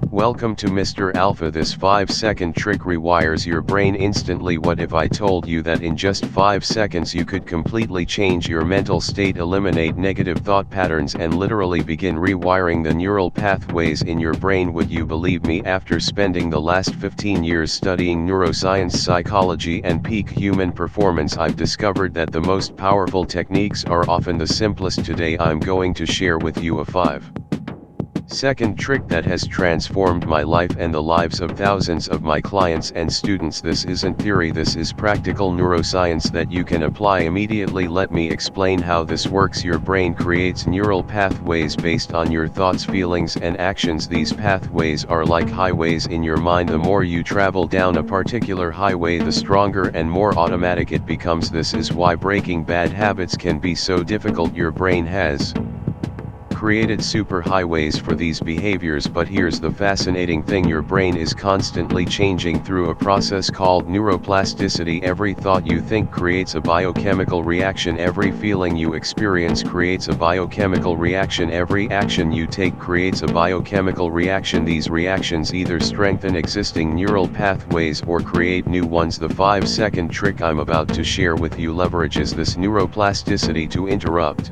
Welcome to Mr. Alpha. This 5-second trick rewires your brain instantly. What if I told you that in just 5 seconds you could completely change your mental state, eliminate negative thought patterns, and literally begin rewiring the neural pathways in your brain? Would you believe me? After spending the last 15 years studying neuroscience, psychology, and peak human performance, I've discovered that the most powerful techniques are often the simplest. Today I'm going to share with you a 5-second trick that has transformed my life and the lives of thousands of my clients and students. This isn't theory, this is practical neuroscience that you can apply immediately. Let me explain how this works. Your brain creates neural pathways based on your thoughts, feelings, and actions. These pathways are like highways in your mind. The more you travel down a particular highway, the stronger and more automatic it becomes. This is why breaking bad habits can be so difficult. Your brain has created superhighways for these behaviors, but here's the fascinating thing: your brain is constantly changing through a process called neuroplasticity. Every thought you think creates a biochemical reaction, every feeling you experience creates a biochemical reaction, every action you take creates a biochemical reaction. These reactions either strengthen existing neural pathways or create new ones. The 5-second trick I'm about to share with you leverages this neuroplasticity to interrupt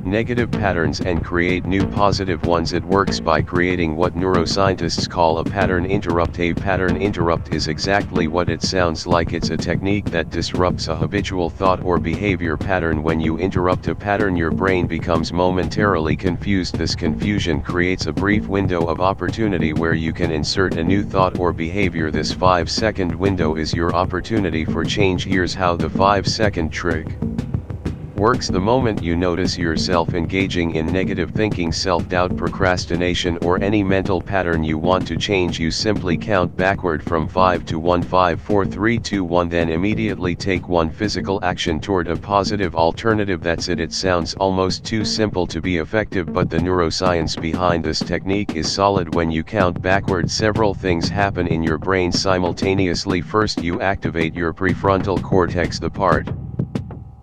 negative patterns and create new positive ones. It works by creating what neuroscientists call a pattern interrupt. A pattern interrupt is exactly what it sounds like. It's a technique that disrupts a habitual thought or behavior pattern. When you interrupt a pattern, your brain becomes momentarily confused. This confusion creates a brief window of opportunity where you can insert a new thought or behavior. This 5-second window is your opportunity for change. Here's how the 5-second trick works. The moment you notice yourself engaging in negative thinking, self-doubt, procrastination, or any mental pattern you want to change, you simply count backward from 5 to 1. 5, 4, 3, 2, 1. Then immediately take one physical action toward a positive alternative. That's it. It sounds almost too simple to be effective, but the neuroscience behind this technique is solid. When you count backward, several things happen in your brain simultaneously. First, you activate your prefrontal cortex, the part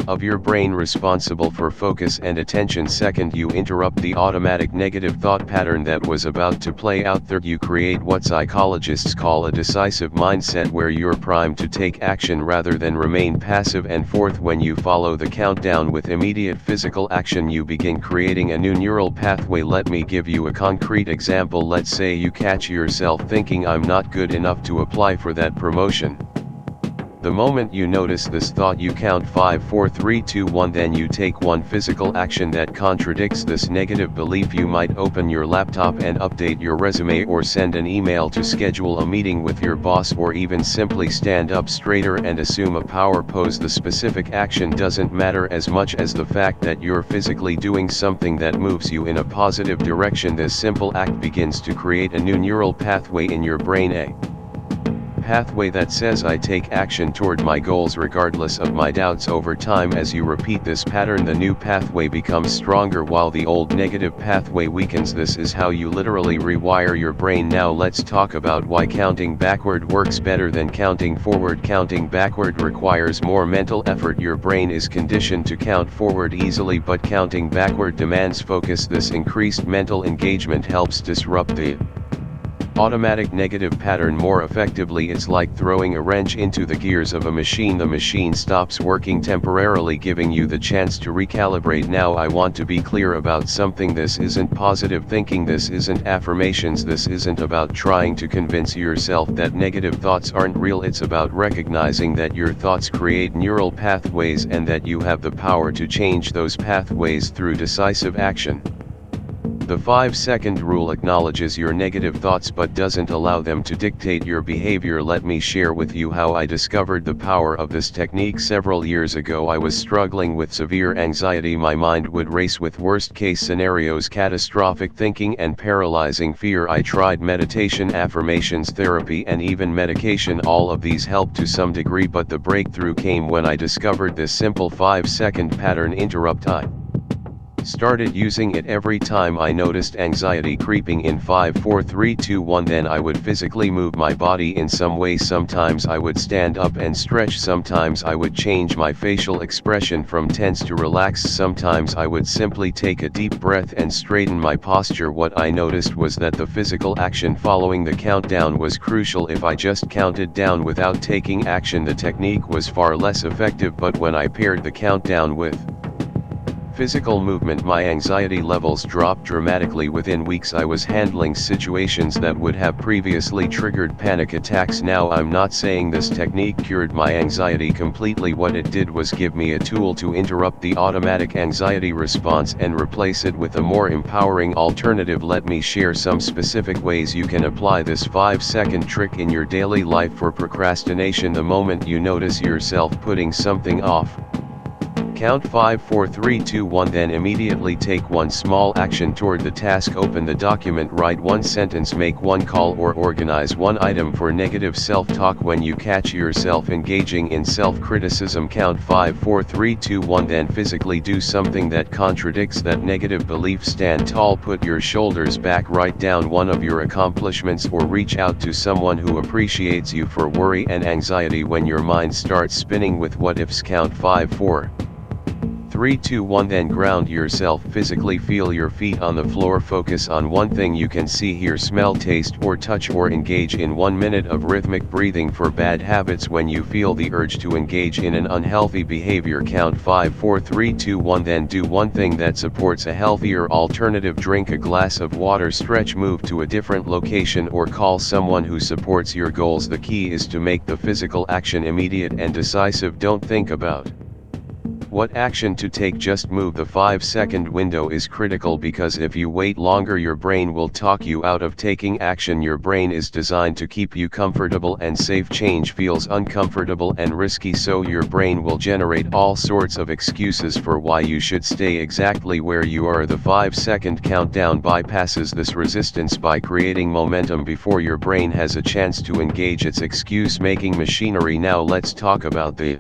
of your brain responsible for focus and attention. Second, you interrupt the automatic negative thought pattern that was about to play out. Third, you create what psychologists call a decisive mindset, where you're primed to take action rather than remain passive. And fourth, when you follow the countdown with immediate physical action, you begin creating a new neural pathway. Let me give you a concrete example. Let's say you catch yourself thinking, "I'm not good enough to apply for that promotion." The moment you notice this thought, you count 5, 4, 3, 2, 1. Then you take one physical action that contradicts this negative belief. You might open your laptop and update your resume, or send an email to schedule a meeting with your boss, or even simply stand up straighter and assume a power pose. The specific action doesn't matter as much as the fact that you're physically doing something that moves you in a positive direction. This simple act begins to create a new neural pathway in your brain, a pathway that says, "I take action toward my goals regardless of my doubts." Over time, as you repeat this pattern, the new pathway becomes stronger while the old negative pathway weakens. This is how you literally rewire your brain. Now let's talk about why counting backward works better than counting forward. Counting backward requires more mental effort. Your brain is conditioned to count forward easily, but counting backward demands focus. This increased mental engagement helps disrupt the automatic negative pattern more effectively. It's like throwing a wrench into the gears of a machine. The machine stops working temporarily, giving you the chance to recalibrate. Now I want to be clear about something. This isn't positive thinking, this isn't affirmations, this isn't about trying to convince yourself that negative thoughts aren't real. It's about recognizing that your thoughts create neural pathways and that you have the power to change those pathways through decisive action. The 5-second rule acknowledges your negative thoughts but doesn't allow them to dictate your behavior. Let me share with you how I discovered the power of this technique. Several years ago, I was struggling with severe anxiety. My mind would race with worst-case scenarios, catastrophic thinking, and paralyzing fear. I tried meditation, affirmations, therapy, and even medication. All of these helped to some degree, but the breakthrough came when I discovered this simple 5-second pattern interrupt. I Started using it every time I noticed anxiety creeping in. 5 4 3 2 1. Then I would physically move my body in some way. Sometimes I would stand up and stretch. Sometimes I would change my facial expression from tense to relaxed. Sometimes I would simply take a deep breath and straighten my posture. What I noticed was that the physical action following the countdown was crucial. If I just counted down without taking action, the technique was far less effective. But when I paired the countdown with physical movement, my anxiety levels dropped dramatically. Within weeks I was handling situations that would have previously triggered panic attacks. Now I'm not saying this technique cured my anxiety completely. What it did was give me a tool to interrupt the automatic anxiety response and replace it with a more empowering alternative. Let me share some specific ways you can apply this 5-second trick in your daily life for procrastination. The moment you notice yourself putting something off, count 5 4 3 2 1. Then immediately take one small action toward the task. Open the document, write one sentence, make one call, or organize one item. For negative self-talk, when you catch yourself engaging in self-criticism, count 5 4 3 2 1. Then physically do something that contradicts that negative belief. Stand tall, put your shoulders back, write down one of your accomplishments, or reach out to someone who appreciates you. For worry and anxiety, when your mind starts spinning with what ifs, count 5 4 3 2 1. Then ground yourself physically. Feel your feet on the floor. Focus on one thing you can see, hear, smell, taste, or touch, or engage in 1 minute of rhythmic breathing. For bad habits, when you feel the urge to engage in an unhealthy behavior, count 5 4 3 2 1. Then do one thing that supports a healthier alternative. Drink a glass of water, stretch, move to a different location, or call someone who supports your goals. The key is to make the physical action immediate and decisive. Don't think about what action to take, just move. The 5-second window is critical because if you wait longer, your brain will talk you out of taking action. Your brain is designed to keep you comfortable and safe. Change feels uncomfortable and risky, so your brain will generate all sorts of excuses for why you should stay exactly where you are. The 5-second countdown bypasses this resistance by creating momentum before your brain has a chance to engage its excuse-making machinery. Now let's talk about the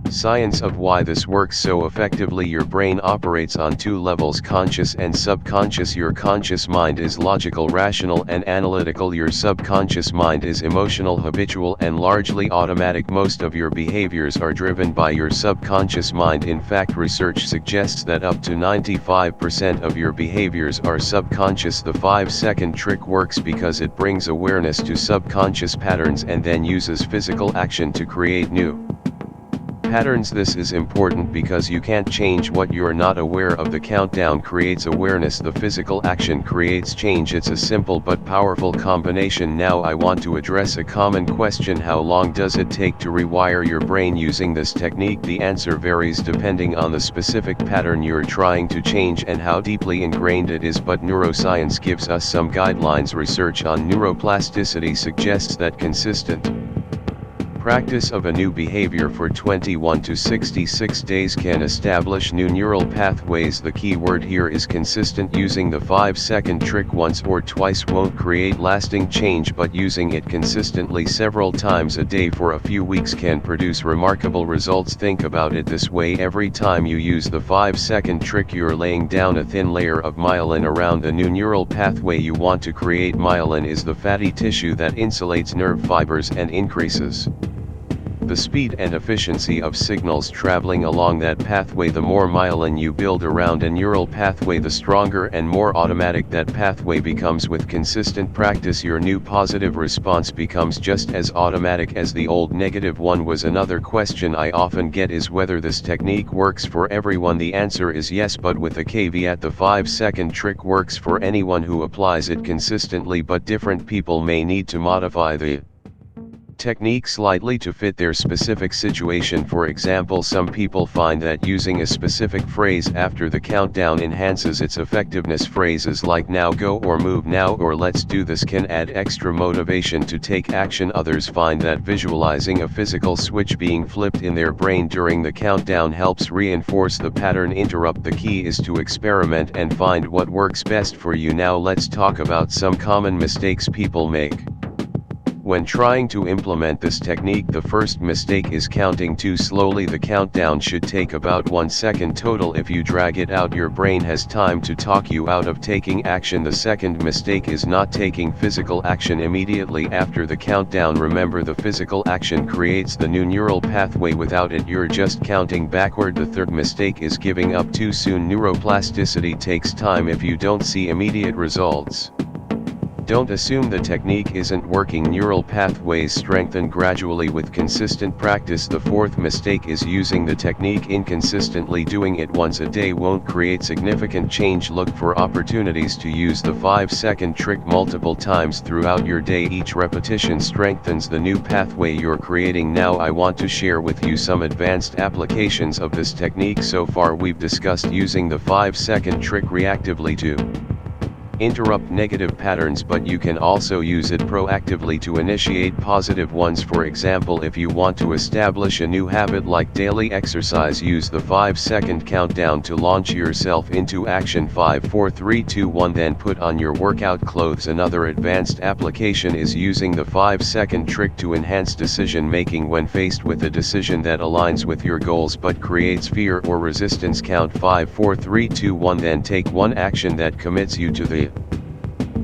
science of why this works so effectively. Your brain operates on two levels, conscious and subconscious. Your conscious mind is logical, rational, and analytical. Your subconscious mind is emotional, habitual, and largely automatic. Most of your behaviors are driven by your subconscious mind. In fact, research suggests that up to 95% of your behaviors are subconscious. The 5-second trick works because it brings awareness to subconscious patterns and then uses physical action to create new patterns. This is important because you can't change what you're not aware of. The countdown creates awareness, the physical action creates change. It's a simple but powerful combination. Now I want to address a common question: how long does it take to rewire your brain using this technique? The answer varies depending on the specific pattern you're trying to change and how deeply ingrained it is, but neuroscience gives us some guidelines. Research on neuroplasticity suggests that consistent practice of a new behavior for 21 to 66 days can establish new neural pathways. The key word here is consistent. Using the 5-second trick once or twice won't create lasting change, but using it consistently several times a day for a few weeks can produce remarkable results. Think about it this way: every time you use the 5-second trick, you're laying down a thin layer of myelin around the new neural pathway you want to create. Myelin is the fatty tissue that insulates nerve fibers and increases the speed and efficiency of signals traveling along that pathway. The more myelin you build around a neural pathway, the stronger and more automatic that pathway becomes. With consistent practice, your new positive response becomes just as automatic as the old negative one was. Another question I often get is whether this technique works for everyone. The answer is yes, but with a caveat: the 5-second trick works for anyone who applies it consistently, but different people may need to modify the technique slightly to fit their specific situation. For example, some people find that using a specific phrase after the countdown enhances its effectiveness. Phrases like "now go" or "move now" or "let's do this" can add extra motivation to take action. Others find that visualizing a physical switch being flipped in their brain during the countdown helps reinforce the pattern interrupt. The key is to experiment and find what works best for you. Now let's talk about some common mistakes people make. When trying to implement this technique, the first mistake is counting too slowly. The countdown should take about 1 second total. If you drag it out, your brain has time to talk you out of taking action. The second mistake is not taking physical action immediately after the countdown. Remember, the physical action creates the new neural pathway. Without it, you're just counting backward. The third mistake is giving up too soon. Neuroplasticity takes time if you don't see immediate results. Don't assume the technique isn't working. Neural pathways strengthen gradually with consistent practice. The fourth mistake is using the technique inconsistently. Doing it once a day won't create significant change. Look for opportunities to use the 5-second trick multiple times throughout your day. Each repetition strengthens the new pathway you're creating. Now I want to share with you some advanced applications of this technique. So far we've discussed using the 5-second trick reactively to interrupt negative patterns, but you can also use it proactively to initiate positive ones. For example, if you want to establish a new habit like daily exercise, use the 5-second countdown to launch yourself into action. 5 4 3 2 1. Then put on your workout clothes. Another advanced application is using the 5-second trick to enhance decision making when faced with a decision that aligns with your goals but creates fear or resistance. Count 5 4 3 2 1. Then take one action that commits you to the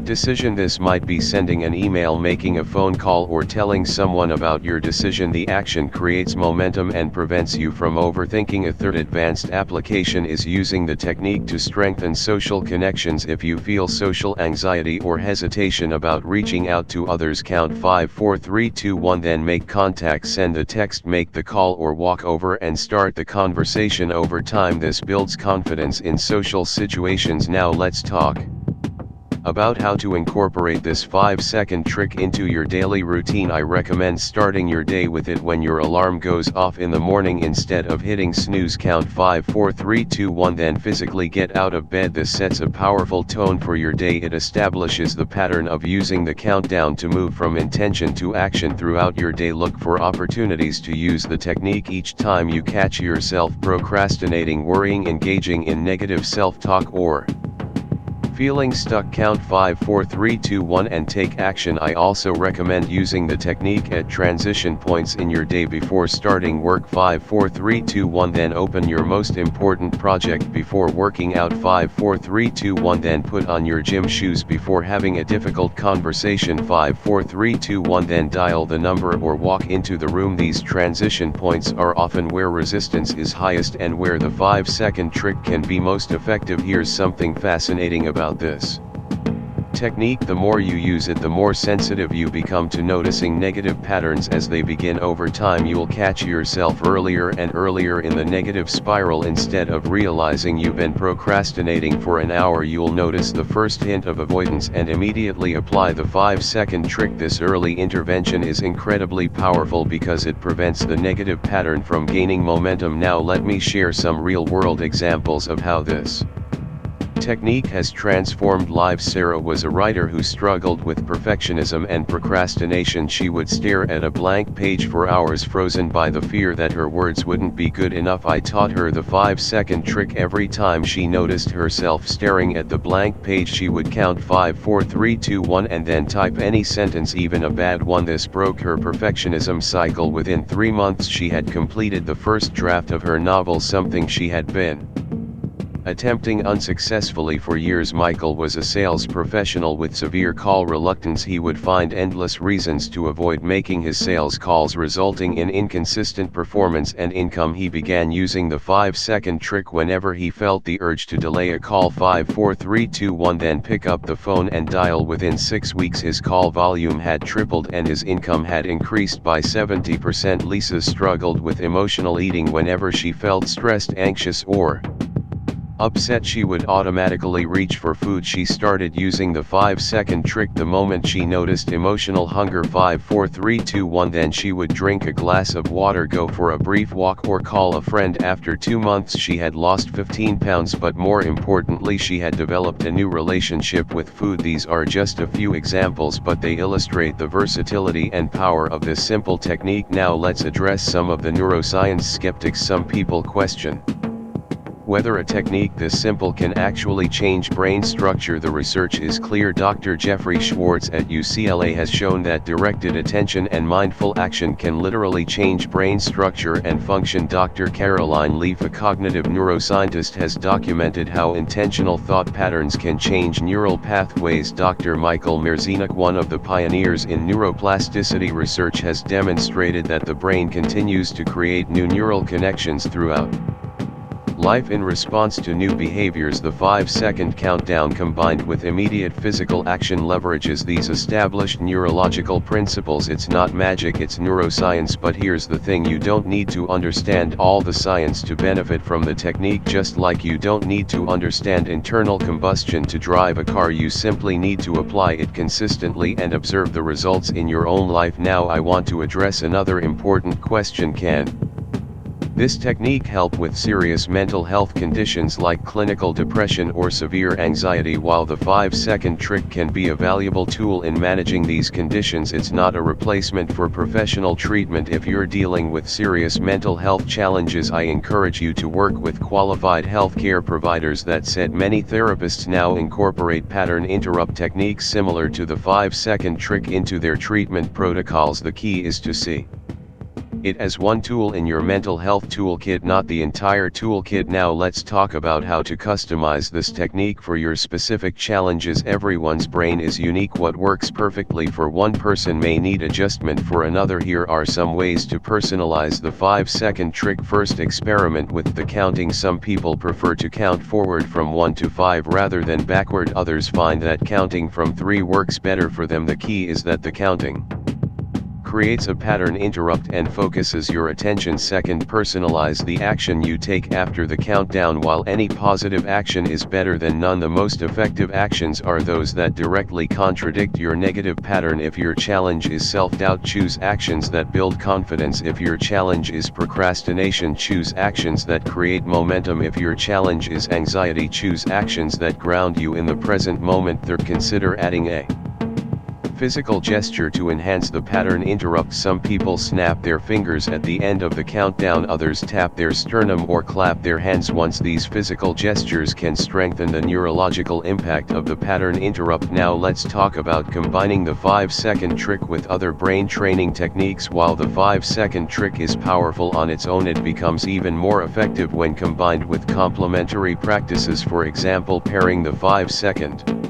decision. This might be sending an email, making a phone call, or telling someone about your decision. The action creates momentum and prevents you from overthinking. A third advanced application is using the technique to strengthen social connections. If you feel social anxiety or hesitation about reaching out to others, count 5 4 3 2 1. Then make contact. Send a text, make the call, or walk over and start the conversation. Over time, this builds confidence in social situations. Now let's talk about how to incorporate this 5-second trick into your daily routine. I recommend starting your day with it when your alarm goes off in the morning instead of hitting snooze. Count 5 4 3 2 1. Then physically get out of bed. This sets a powerful tone for your day. It establishes the pattern of using the countdown to move from intention to action throughout your day. Look for opportunities to use the technique each time you catch yourself procrastinating, worrying, engaging in negative self-talk, or feeling stuck. Count 5 4 3 2 1 and take action. I also recommend using the technique at transition points in your day. Before starting work, 5 4 3 2 1. Then open your most important project before working out. 5 4 3 2 1. Then put on your gym shoes before having a difficult conversation. 5 4 3 2 1. Then dial the number or walk into the room. These transition points are often where resistance is highest and where the 5-second trick can be most effective. Here's something fascinating about this technique. The more you use it, the more sensitive you become to noticing negative patterns as they begin. Over time, you'll catch yourself earlier and earlier in the negative spiral. Instead of realizing you've been procrastinating for an hour, you'll notice the first hint of avoidance and immediately apply the 5-second trick. This early intervention is incredibly powerful because it prevents the negative pattern from gaining momentum. Now let me share some real-world examples of how this technique has transformed lives. Sarah was a writer who struggled with perfectionism and procrastination. She would stare at a blank page for hours, frozen by the fear that her words wouldn't be good enough. I taught her the 5-second trick. Every time she noticed herself staring at the blank page, she would count 5 4 3 2 1 and then type any sentence, even a bad one. This broke her perfectionism cycle. Within 3 months, she had completed the first draft of her novel, something she had been attempting unsuccessfully for years. Michael was a sales professional with severe call reluctance. He would find endless reasons to avoid making his sales calls, resulting in inconsistent performance and income. He began using the 5-second trick whenever he felt the urge to delay a call. 5 4 3 2 1. Then pick up the phone and dial. Within 6 weeks, his call volume had tripled and his income had increased by 70%. Lisa struggled with emotional eating. Whenever she felt stressed, anxious, or upset, she would automatically reach for food. She started using the 5-second trick the moment she noticed emotional hunger. 5 4 3 2 1. Then she would drink a glass of water, go for a brief walk, or call a friend. After 2 months, she had lost 15 pounds, but more importantly, she had developed a new relationship with food. These are just a few examples, but they illustrate the versatility and power of this simple technique. Now let's address some of the neuroscience skeptics. Some people question Whether a technique this simple can actually change brain structure, the research is clear. Dr. Jeffrey Schwartz at UCLA has shown that directed attention and mindful action can literally change brain structure and function. Dr. Caroline Leaf, a cognitive neuroscientist, has documented how intentional thought patterns can change neural pathways. Dr. Michael Merzenich, one of the pioneers in neuroplasticity research, has demonstrated that the brain continues to create new neural connections throughout life in response to new behaviors. The 5-second countdown, combined with immediate physical action, leverages these established neurological principles. It's not magic, it's neuroscience. But here's the thing: you don't need to understand all the science to benefit from the technique. Just like you don't need to understand internal combustion to drive a car, you simply need to apply it consistently and observe the results in your own life. Now I want to address another important question: can this technique help with serious mental health conditions like clinical depression or severe anxiety? While the 5-second trick can be a valuable tool in managing these conditions, it's not a replacement for professional treatment. If you're dealing with serious mental health challenges, I encourage you to work with qualified healthcare providers. That said, many therapists now incorporate pattern interrupt techniques similar to the 5-second trick into their treatment protocols. The key is to see it as one tool in your mental health toolkit, not the entire toolkit. Now let's talk about how to customize this technique for your specific challenges. Everyone's brain is unique. What works perfectly for one person may need adjustment for another. Here are some ways to personalize the 5-second trick. First, experiment with the counting. Some people prefer to count forward from 1 to 5 rather than backward. Others find that counting from 3 works better for them. The key is that the counting creates a pattern interrupt and focuses your attention. Second, personalize the action you take after the countdown. While any positive action is better than none, the most effective actions are those that directly contradict your negative pattern. If your challenge is self-doubt, choose actions that build confidence. If your challenge is procrastination, choose actions that create momentum. If your challenge is anxiety, choose actions that ground you in the present moment. Third, consider adding a physical gesture to enhance the pattern interrupt. Some people snap their fingers at the end of the countdown, others tap their sternum or clap their hands. Once these physical gestures can strengthen the neurological impact of the pattern interrupt. Now let's talk about combining the 5-second trick with other brain training techniques. While the 5-second trick is powerful on its own, it becomes even more effective when combined with complementary practices. For example, pairing the 5-second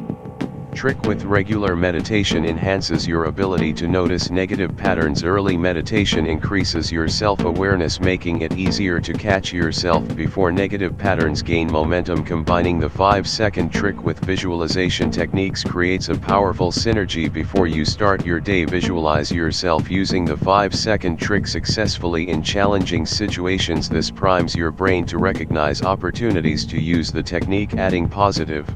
trick with regular meditation enhances your ability to notice negative patterns early. Meditation increases your self-awareness, making it easier to catch yourself before negative patterns gain momentum. Combining the 5-second trick with visualization techniques creates a powerful synergy. Before you start your day, visualize yourself using the 5-second trick successfully in challenging situations. This primes your brain to recognize opportunities to use the technique. Adding positive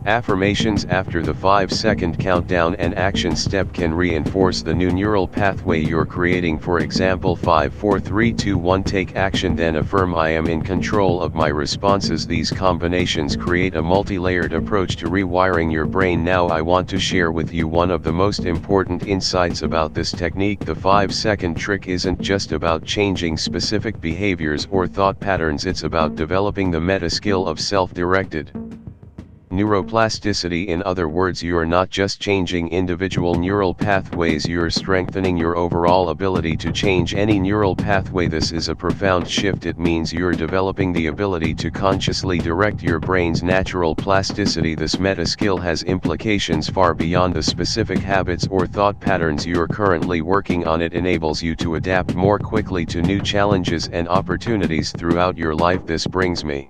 affirmations after the 5-second countdown and action step can reinforce the new neural pathway you're creating. For example, 5 4 3 2 1, take action, then affirm I am in control of my responses. These combinations create a multi-layered approach to rewiring your brain. Now I want to share with you one of the most important insights about this technique. The 5-second trick isn't just about changing specific behaviors or thought patterns, it's about developing the meta skill of self-directed neuroplasticity. In other words, you're not just changing individual neural pathways, you're strengthening your overall ability to change any neural pathway. This is a profound shift. It means you're developing the ability to consciously direct your brain's natural plasticity. This meta skill has implications far beyond the specific habits or thought patterns you're currently working on. It enables you to adapt more quickly to new challenges and opportunities throughout your life. This brings me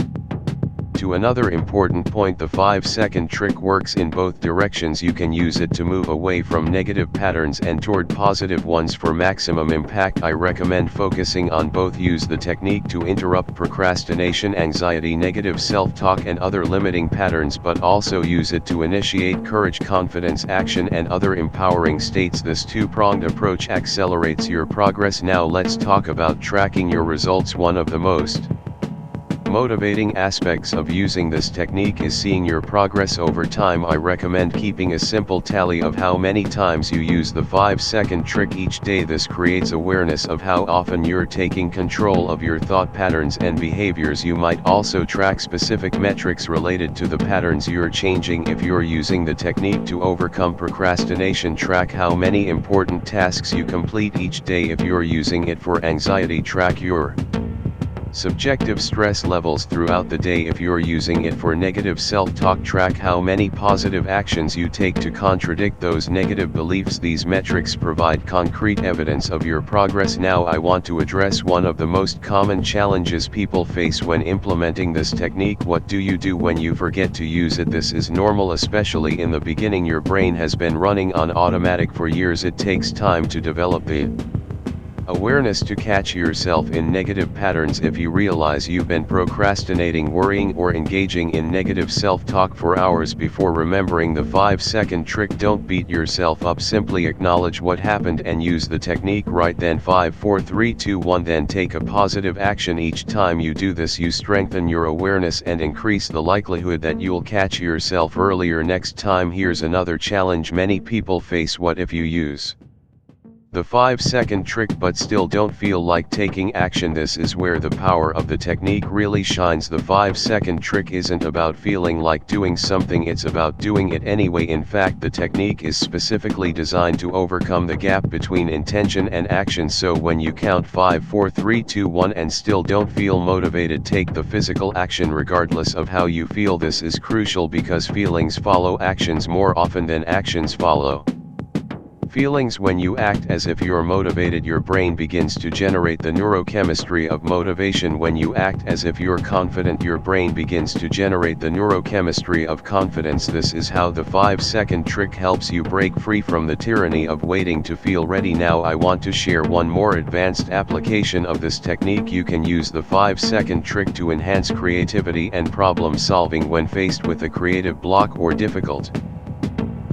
to another important point. The 5-second trick works in both directions. You can use it to move away from negative patterns and toward positive ones. For maximum impact, I recommend focusing on both. Use the technique to interrupt procrastination, anxiety, negative self-talk, and other limiting patterns, but also use it to initiate courage, confidence, action, and other empowering states. This two-pronged approach accelerates your progress. Now let's talk about tracking your results. One of the most Motivating aspects of using this technique is seeing your progress over time. I recommend keeping a simple tally of how many times you use the 5-second trick each day. This creates awareness of how often you're taking control of your thought patterns and behaviors. You might also track specific metrics related to the patterns you're changing. If you're using the technique to overcome procrastination, track how many important tasks you complete each day. If you're using it for anxiety, track your subjective stress levels throughout the day. If you're using it for negative self-talk, track how many positive actions you take to contradict those negative beliefs. These metrics provide concrete evidence of your progress. Now I want to address one of the most common challenges people face when implementing this technique. What do you do when you forget to use it? This is normal, especially in the beginning. Your brain has been running on automatic for years. It takes time to develop the awareness to catch yourself in negative patterns. If you realize you've been procrastinating, worrying, or engaging in negative self-talk for hours before remembering the 5-second trick, don't beat yourself up. Simply acknowledge what happened and use the technique right then. 5 4 3 2 1. Then take a positive action. Each time you do this, you strengthen your awareness and increase the likelihood that you'll catch yourself earlier next time. Here's another challenge many people face. What if you use the 5-second trick but still don't feel like taking action? This is where the power of the technique really shines. The 5-second trick isn't about feeling like doing something, it's about doing it anyway. In fact, the technique is specifically designed to overcome the gap between intention and action. So when you count 5 4 3 2 1 and still don't feel motivated, take the physical action regardless of how you feel. This is crucial because feelings follow actions more often than actions follow feelings. When you act as if you're motivated, your brain begins to generate the neurochemistry of motivation. When you act as if you're confident, your brain begins to generate the neurochemistry of confidence. This is how the 5-second trick helps you break free from the tyranny of waiting to feel ready. Now I want to share one more advanced application of this technique. You can use the 5-second trick to enhance creativity and problem solving when faced with a creative block or difficult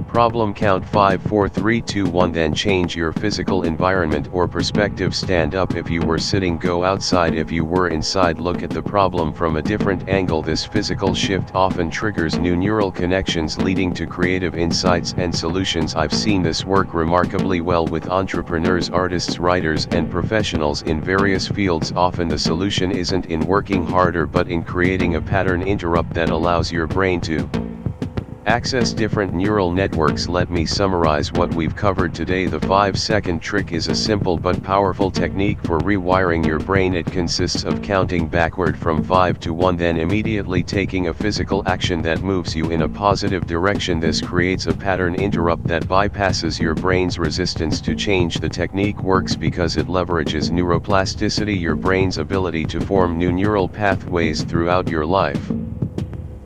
problem. Count 5 4 3 2 1. Then change your physical environment or perspective. Stand up if you were sitting, go outside if you were inside, look at the problem from a different angle. This physical shift often triggers new neural connections, leading to creative insights and solutions. I've seen this work remarkably well with entrepreneurs, artists, writers, and professionals in various fields. Often the solution isn't in working harder but in creating a pattern interrupt that allows your brain to access different neural networks. Let me summarize what we've covered today. The 5-second trick is a simple but powerful technique for rewiring your brain. It consists of counting backward from 5 to 1, then immediately taking a physical action that moves you in a positive direction. This creates a pattern interrupt that bypasses your brain's resistance to change. The technique works because it leverages neuroplasticity, your brain's ability to form new neural pathways throughout your life.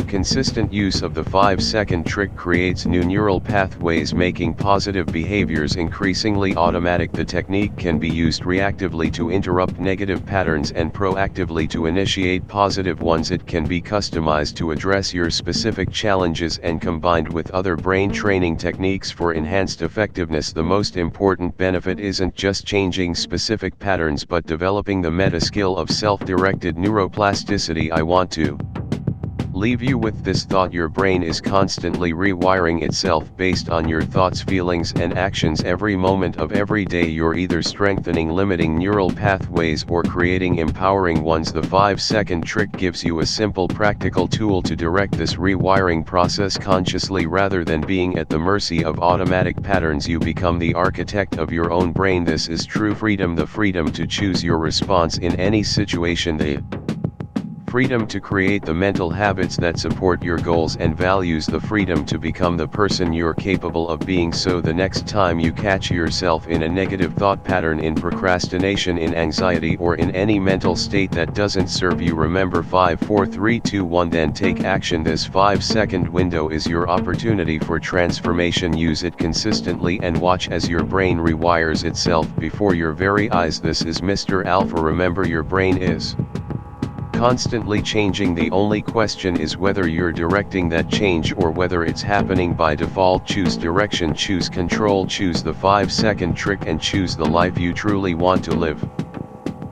Consistent use of the 5-second trick creates new neural pathways, making positive behaviors increasingly automatic. The technique can be used reactively to interrupt negative patterns and proactively to initiate positive ones. It can be customized to address your specific challenges and combined with other brain training techniques for enhanced effectiveness. The most important benefit isn't just changing specific patterns but developing the meta skill of self-directed neuroplasticity. I want to leave you with this thought: your brain is constantly rewiring itself based on your thoughts, feelings, and actions. Every moment of every day you're either strengthening limiting neural pathways or creating empowering ones. The 5-second trick gives you a simple, practical tool to direct this rewiring process consciously rather than being at the mercy of automatic patterns. You become the architect of your own brain. This is true freedom, the freedom to choose your response in any situation, the freedom to create the mental habits that support your goals and values, the freedom to become the person you're capable of being. So the next time you catch yourself in a negative thought pattern, in procrastination, in anxiety, or in any mental state that doesn't serve you, remember 5 4 3 2 1, then take action. This 5-second window is your opportunity for transformation. Use it consistently and watch as your brain rewires itself before your very eyes. This is Mr. Alpha. Remember, your brain is constantly changing. The only question is whether you're directing that change or whether it's happening by default. Choose direction, choose control, choose the 5-second trick, and choose the life you truly want to live.